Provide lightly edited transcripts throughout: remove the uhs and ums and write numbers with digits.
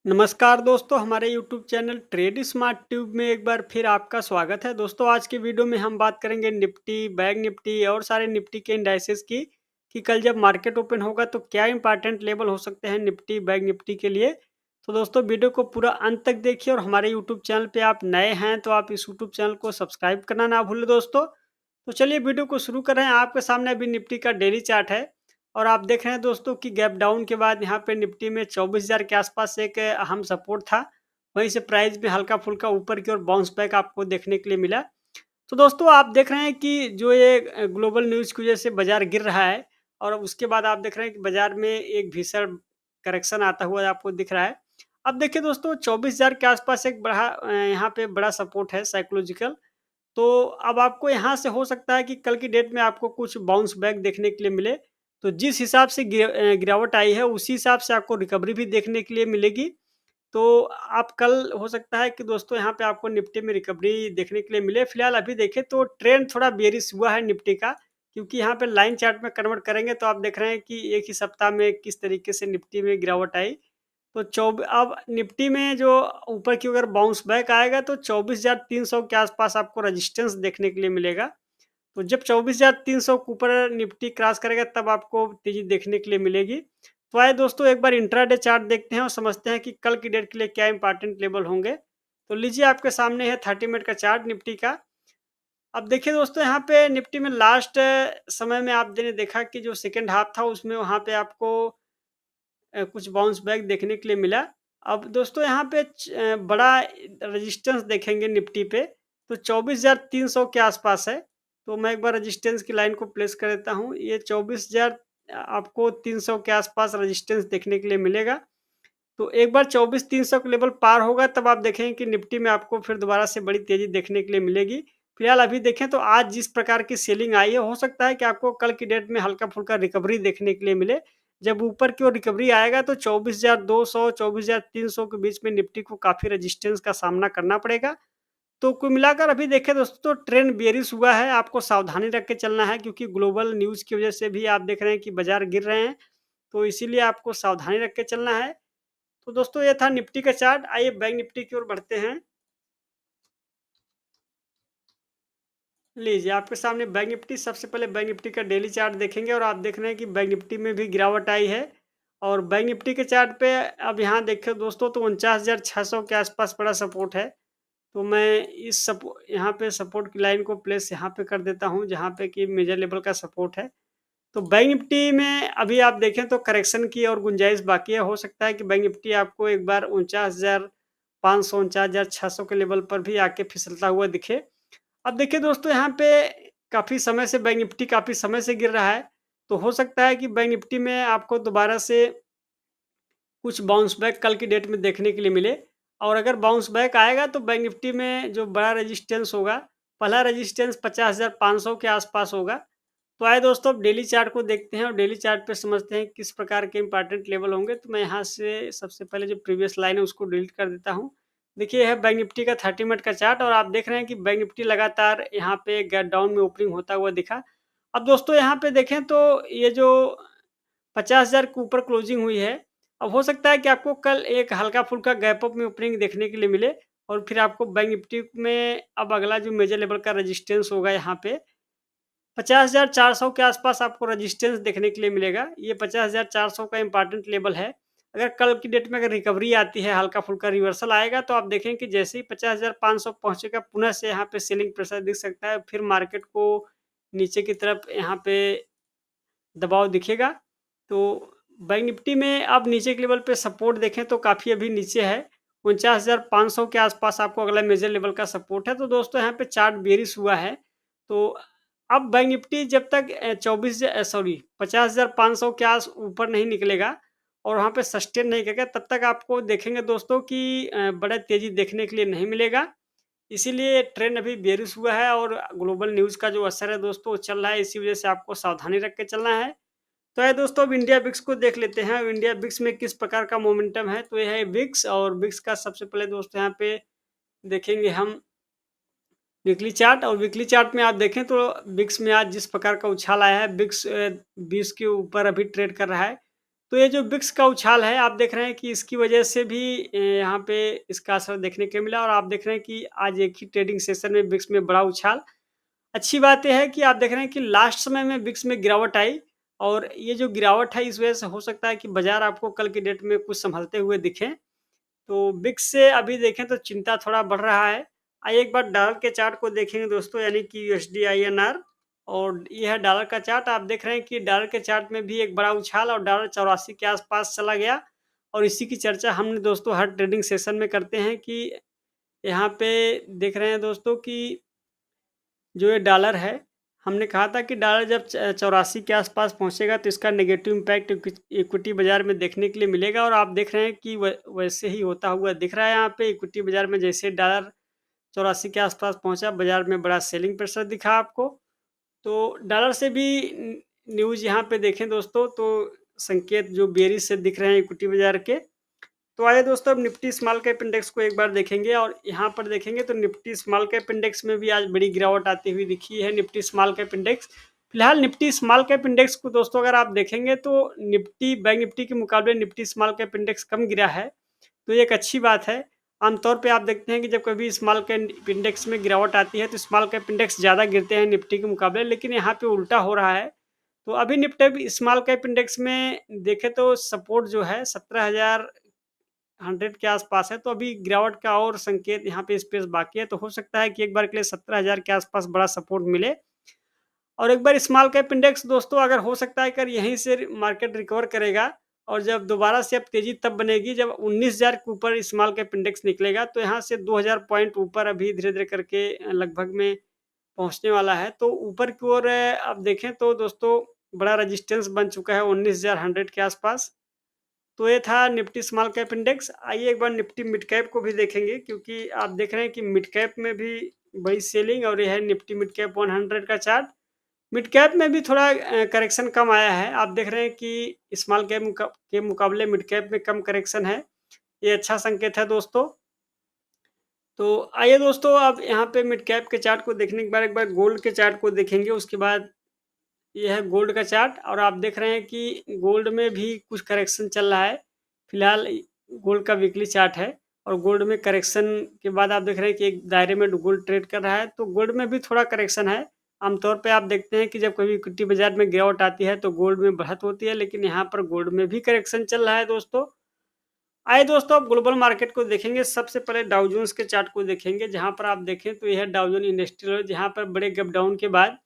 नमस्कार दोस्तों, हमारे YouTube channel trade smart tube में एक बार फिर आपका स्वागत है। दोस्तों, आज की वीडियो में हम बात करेंगे निफ्टी, बैंक निफ्टी और सारे निफ्टी के इंडाइसेस की कि कल जब मार्केट ओपन होगा तो क्या इंपॉर्टेंट लेवल हो सकते हैं निफ्टी, बैंक निफ्टी के लिए। तो दोस्तों, वीडियो को पूरा अंत तक देखिए और हमारे यूट्यूब चैनल पे आप नए हैं तो आप इस यूट्यूब चैनल को सब्सक्राइब करना ना भूलें दोस्तों। तो चलिए वीडियो को शुरू कर रहे हैं। आपके सामने अभी निफ्टी का डेली चार्ट है और आप देख रहे हैं दोस्तों कि गैप डाउन के बाद यहाँ पे निफ्टी में 24,000 के आसपास एक अहम सपोर्ट था। वहीं से प्राइस भी हल्का-फुल्का ऊपर की ओर बाउंस बैक आपको देखने के लिए मिला। तो दोस्तों, आप देख रहे हैं कि जो ये ग्लोबल न्यूज़ की वजह से बाज़ार गिर रहा है और उसके बाद आप देख रहे हैं कि बाज़ार में एक भीषण करेक्शन आता हुआ आपको दिख रहा है। अब देखिए दोस्तों, 24,000 के आसपास एक यहाँ पे बड़ा सपोर्ट है साइकोलॉजिकल। तो अब आपको यहाँ से हो सकता है कि कल की डेट में आपको कुछ बाउंस बैक देखने के लिए मिले। तो जिस हिसाब से गिरावट आई है, उसी हिसाब से आपको रिकवरी भी देखने के लिए मिलेगी। तो आप कल हो सकता है कि दोस्तों यहाँ पे आपको निफ्टी में रिकवरी देखने के लिए मिले। फिलहाल अभी देखें तो ट्रेंड थोड़ा बेयरिश हुआ है निफ्टी का, क्योंकि यहाँ पे लाइन चार्ट में कन्वर्ट करेंगे तो आप देख रहे हैं कि एक ही सप्ताह में किस तरीके से निफ्टी में गिरावट आई। तो अब निफ्टी में जो ऊपर की अगर बाउंस बैक आएगा तो 24,300 के आसपास आपको रेजिस्टेंस देखने के लिए मिलेगा। तो जब 24,300 के ऊपर निफ्टी क्रॉस करेगा तब आपको तेज़ी देखने के लिए मिलेगी। तो आइए दोस्तों, एक बार इंट्राडे चार्ट देखते हैं और समझते हैं कि कल की डेट के लिए क्या इंपॉर्टेंट लेवल होंगे। तो लीजिए, आपके सामने है 30 मिनट का चार्ट निफ्टी का। अब देखिए दोस्तों, यहाँ पे निफ्टी में लास्ट समय में आपने देखा कि जो सेकंड हाफ था उसमें वहाँ पे आपको कुछ बाउंस बैक देखने के लिए मिला। अब दोस्तों, यहाँ पे बड़ा रेजिस्टेंस देखेंगे निफ्टी पे, तो 24,300 के आसपास है। तो मैं एक बार रेजिस्टेंस की लाइन को प्लेस कर देता हूँ। ये 24,000 आपको 300 के आसपास रेजिस्टेंस देखने के लिए मिलेगा। तो एक बार 24,300 का लेवल पार होगा तब आप देखेंगे कि निफ्टी में आपको फिर दोबारा से बड़ी तेज़ी देखने के लिए मिलेगी। फिलहाल अभी देखें तो आज जिस प्रकार की सेलिंग आई है, हो सकता है कि आपको कल की डेट में हल्का-फुल्का रिकवरी देखने के लिए मिले। जब ऊपर की ओर रिकवरी आएगा तो 24,200 24,300 के बीच में निफ्टी को काफ़ी रेजिस्टेंस का सामना करना पड़ेगा। तो कुल मिलाकर अभी देखें दोस्तों, तो ट्रेंड बेयरिश हुआ है। आपको सावधानी रख के चलना है, क्योंकि ग्लोबल न्यूज़ की वज़ह से भी आप देख रहे हैं कि बाज़ार गिर रहे हैं। तो इसीलिए आपको सावधानी रख के चलना है। तो दोस्तों, ये था निफ्टी का चार्ट। आइए बैंक निफ्टी की ओर बढ़ते हैं। लीजिए, आपके सामने बैंक निफ्टी, सबसे पहले बैंक निफ्टी का डेली चार्ट देखेंगे और आप देख रहे हैं कि बैंक निफ्टी में भी गिरावट आई है। और बैंक निफ्टी के चार्ट पे अब यहाँ देखें दोस्तों, तो 49,600 के आसपास बड़ा सपोर्ट है। तो मैं इस सपो यहाँ पे सपोर्ट की लाइन को प्लेस यहाँ पे कर देता हूँ, जहाँ पे कि मेजर लेवल का सपोर्ट है। तो बैंक निफ्टी में अभी आप देखें तो करेक्शन की और गुंजाइश बाकी है। हो सकता है कि बैंक निफ्टी आपको एक बार 49,500 49,600 के लेवल पर भी आके फिसलता हुआ दिखे। अब देखिए दोस्तों, यहाँ पे काफ़ी समय से बैंक निफ्टी काफ़ी समय से गिर रहा है। तो हो सकता है कि बैंक निफ्टी में आपको दोबारा से कुछ बाउंस बैक कल की डेट में देखने के लिए मिले। और अगर बाउंस बैक आएगा तो बैंक निफ्टी में जो बड़ा रेजिस्टेंस होगा, पहला रेजिस्टेंस 50,500 के आसपास होगा। तो आइए दोस्तों, अब डेली चार्ट को देखते हैं और डेली चार्ट पे समझते हैं किस प्रकार के इंपॉर्टेंट लेवल होंगे। तो मैं यहाँ से सबसे पहले जो प्रीवियस लाइन है उसको डिलीट कर देता हूँ। देखिए, यह है बैंक निफ्टी का 30 मिनट का चार्ट और आप देख रहे हैं कि बैंक निफ्टी लगातार यहाँ पे गैप डाउन में ओपनिंग होता हुआ दिखा। अब दोस्तों, यहाँ पे देखें तो ये जो 50,000 के ऊपर क्लोजिंग हुई है। अब हो सकता है कि आपको कल एक हल्का-फुल्का गैप अप में ओपनिंग देखने के लिए मिले और फिर आपको बैंक निफ्टी में अब अगला जो मेजर लेवल का रेजिस्टेंस होगा यहाँ पे 50,400 के आसपास आपको रेजिस्टेंस देखने के लिए मिलेगा। ये 50,400 का इम्पोर्टेंट लेवल है। अगर कल की डेट में अगर रिकवरी आती है, हल्का-फुल्का रिवर्सल आएगा तो आप देखें कि जैसे ही 50,500 पहुँचेगा, पुनः से यहाँ पे सेलिंग प्रेशर दिख सकता है। फिर मार्केट को नीचे की तरफ यहाँ पे दबाव दिखेगा। तो बैंक निफ्टी में अब नीचे के लेवल पे सपोर्ट देखें तो काफ़ी अभी नीचे है। 49,500 के आसपास आपको अगला मेजर लेवल का सपोर्ट है। तो दोस्तों, यहाँ पे चार्ट बेयरिश हुआ है। तो अब बैंक निफ्टी जब तक 50,500 के ऊपर नहीं निकलेगा और वहाँ पे सस्टेन नहीं करेगा, तब तक आपको देखेंगे दोस्तों कि बड़ा तेज़ी देखने के लिए नहीं मिलेगा। इसीलिए ट्रेंड अभी बेयरिश हुआ है और ग्लोबल न्यूज़ का जो असर है दोस्तों वो चल रहा है। इसी वज़ह से आपको सावधानी रख के चलना है। तो आइए दोस्तों, अब इंडिया बिक्स को देख लेते हैं। इंडिया बिक्स में किस प्रकार का मोमेंटम है। तो ये है बिक्स और बिक्स का सबसे पहले दोस्तों यहाँ पे देखेंगे हम वीकली चार्ट और वीकली चार्ट में आप देखें तो बिक्स में आज जिस प्रकार का उछाल आया है, बिक्स 20 के ऊपर अभी ट्रेड कर रहा है। तो ये जो बिक्स का उछाल है, आप देख रहे हैं कि इसकी वजह से भी यहाँ पे इसका असर देखने को मिला और आप देख रहे हैं कि आज एक ही ट्रेडिंग सेशन में बिक्स में बड़ा उछाल। अच्छी बात ये है कि आप देख रहे हैं कि लास्ट समय में बिक्स में गिरावट आई और ये जो गिरावट है इस वजह से हो सकता है कि बाज़ार आपको कल की डेट में कुछ सँभलते हुए दिखें। तो बिक्स से अभी देखें तो चिंता थोड़ा बढ़ रहा है। आइए एक बार डॉलर के चार्ट को देखेंगे दोस्तों, यानी कि यूएसडी आईएनआर और ये है डॉलर का चार्ट। आप देख रहे हैं कि डॉलर के चार्ट में भी एक बड़ा उछाल और डॉलर 84 के आसपास चला गया और इसी की चर्चा हमने दोस्तों हर ट्रेडिंग सेशन में करते हैं कि यहाँ पे देख रहे हैं दोस्तों कि जो ये डॉलर है, हमने कहा था कि डॉलर जब 84 के आसपास पहुँचेगा तो इसका नेगेटिव इम्पैक्ट इक्विटी बाज़ार में देखने के लिए मिलेगा और आप देख रहे हैं कि वैसे ही होता हुआ दिख रहा है यहाँ पे इक्विटी बाज़ार में। जैसे डॉलर 84 के आसपास पहुँचा, बाज़ार में बड़ा सेलिंग प्रेशर दिखा आपको। तो डॉलर से भी न्यूज़ यहाँ पे देखें दोस्तों तो संकेत जो बेयरिश से दिख रहे हैं इक्विटी बाज़ार के। तो आइए दोस्तों अब निफ्टी स्मॉल कैप इंडेक्स को एक बार देखेंगे और यहाँ पर देखेंगे तो निफ्टी स्मॉल कैप इंडेक्स में भी आज बड़ी गिरावट आती हुई दिखी है। निफ्टी स्मॉल कैप इंडेक्स फिलहाल निफ्टी स्मॉल कैप इंडेक्स को दोस्तों अगर आप देखेंगे तो निफ्टी बैंक निफ्टी के मुकाबले निफ्टी स्मॉल कैप इंडेक्स कम गिरा है, तो ये एक अच्छी बात है। आमतौर पे आप देखते हैं कि जब कभी स्मॉल कैप इंडेक्स में गिरावट आती है तो स्मॉल कैप इंडेक्स ज़्यादा गिरते हैं निफ्टी के मुकाबले, लेकिन यहाँ पे उल्टा हो रहा है। तो अभी निफ्टी स्मॉल कैप इंडेक्स में देखें तो सपोर्ट जो है 17,100 के आसपास है, तो अभी गिरावट का और संकेत यहाँ पे स्पेस बाकी है, तो हो सकता है कि एक बार के लिए 17,000 के आसपास बड़ा सपोर्ट मिले और एक बार स्मॉल कैप इंडेक्स दोस्तों अगर हो सकता है अगर यहीं से मार्केट रिकवर करेगा और जब दोबारा से अब तेज़ी तब बनेगी जब 19,000 के ऊपर स्मॉल कैप इंडेक्स निकलेगा, तो यहाँ से 2,000 पॉइंट ऊपर अभी धीरे-धीरे करके लगभग में पहुँचने वाला है। तो ऊपर की ओर आप देखें तो दोस्तों बड़ा रेजिस्टेंस बन चुका है 19,100 के आसपास। तो ये था निफ्टी स्मॉल कैप इंडेक्स। आइए एक बार निफ्टी मिड कैप को भी देखेंगे क्योंकि आप देख रहे हैं कि मिड कैप में भी बड़ी सेलिंग और ये है निफ्टी मिड कैप 100 का चार्ट। मिड कैप में भी थोड़ा करेक्शन कम आया है। आप देख रहे हैं कि स्मॉल कैप के मुकाबले मिड कैप में कम करेक्शन है। ये अच्छा संकेत है दोस्तों। तो आइए दोस्तों अब यहाँ पे मिड कैप के चार्ट को देखने के बाद एक बार गोल्ड के चार्ट को देखेंगे। उसके बाद ये है गोल्ड का चार्ट और आप देख रहे हैं कि गोल्ड में भी कुछ करेक्शन चल रहा है। फिलहाल गोल्ड का वीकली चार्ट है और गोल्ड में करेक्शन के बाद आप देख रहे हैं कि एक दायरे में गोल्ड ट्रेड कर रहा है, तो गोल्ड में भी थोड़ा करेक्शन है। आमतौर पे आप देखते हैं कि जब कभी इक्विटी बाज़ार में गिरावट आती है तो गोल्ड में बढ़त होती है, लेकिन यहाँ पर गोल्ड में भी करेक्शन चल रहा है दोस्तों। आइए दोस्तों अब ग्लोबल मार्केट को देखेंगे। सबसे पहले डाउ जोन्स के चार्ट को देखेंगे, जहाँ पर आप देखें तो यह है डाउ जोन इंडस्ट्रियल, जहाँ पर बड़े गैप डाउन के बाद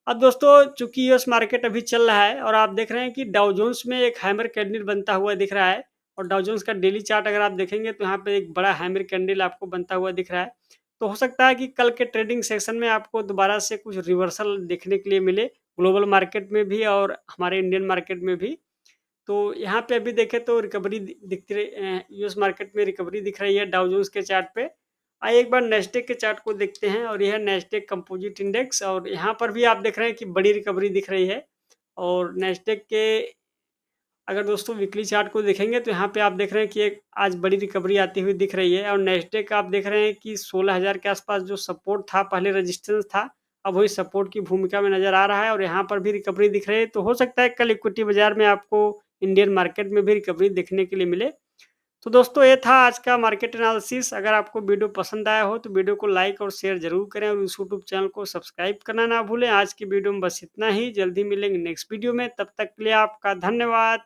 अब दोस्तों चूंकि यूएस मार्केट अभी चल रहा है और आप देख रहे हैं कि डाउ जोन्स में एक हैमर कैंडल बनता हुआ दिख रहा है और डाउ जोन्स का डेली चार्ट अगर आप देखेंगे तो यहाँ पे एक बड़ा हैमर कैंडल आपको बनता हुआ दिख रहा है। तो हो सकता है कि कल के ट्रेडिंग सेशन में आपको दोबारा से कुछ रिवर्सल देखने के लिए मिले ग्लोबल मार्केट में भी और हमारे इंडियन मार्केट में भी। तो यहाँ पे अभी देखें तो रिकवरी दिखती रही, यूएस मार्केट में रिकवरी दिख रही है डाउ जोन्स के चार्ट पे। आइए एक बार नेस्डेक के चार्ट को देखते हैं और यह है नेस्डेक कंपोजिट इंडेक्स और यहाँ पर भी आप देख रहे हैं कि बड़ी रिकवरी दिख रही है और नेस्डेक के अगर दोस्तों वीकली चार्ट को देखेंगे तो यहाँ पे आप देख रहे हैं कि एक आज बड़ी रिकवरी आती हुई दिख रही है और नेस्डेक आप देख रहे हैं कि 16,000 के आसपास जो सपोर्ट था, पहले रेजिस्टेंस था, अब वही सपोर्ट की भूमिका में नज़र आ रहा है और यहाँ पर भी रिकवरी दिख रही है। तो हो सकता है कल इक्विटी बाज़ार में आपको इंडियन मार्केट में भी रिकवरी देखने के लिए मिले। तो दोस्तों ये था आज का मार्केट एनालिसिस। अगर आपको वीडियो पसंद आया हो तो वीडियो को लाइक और शेयर ज़रूर करें और इस यूट्यूब चैनल को सब्सक्राइब करना ना भूलें। आज की वीडियो में बस इतना ही, जल्दी मिलेंगे नेक्स्ट वीडियो में, तब तक के लिए आपका धन्यवाद।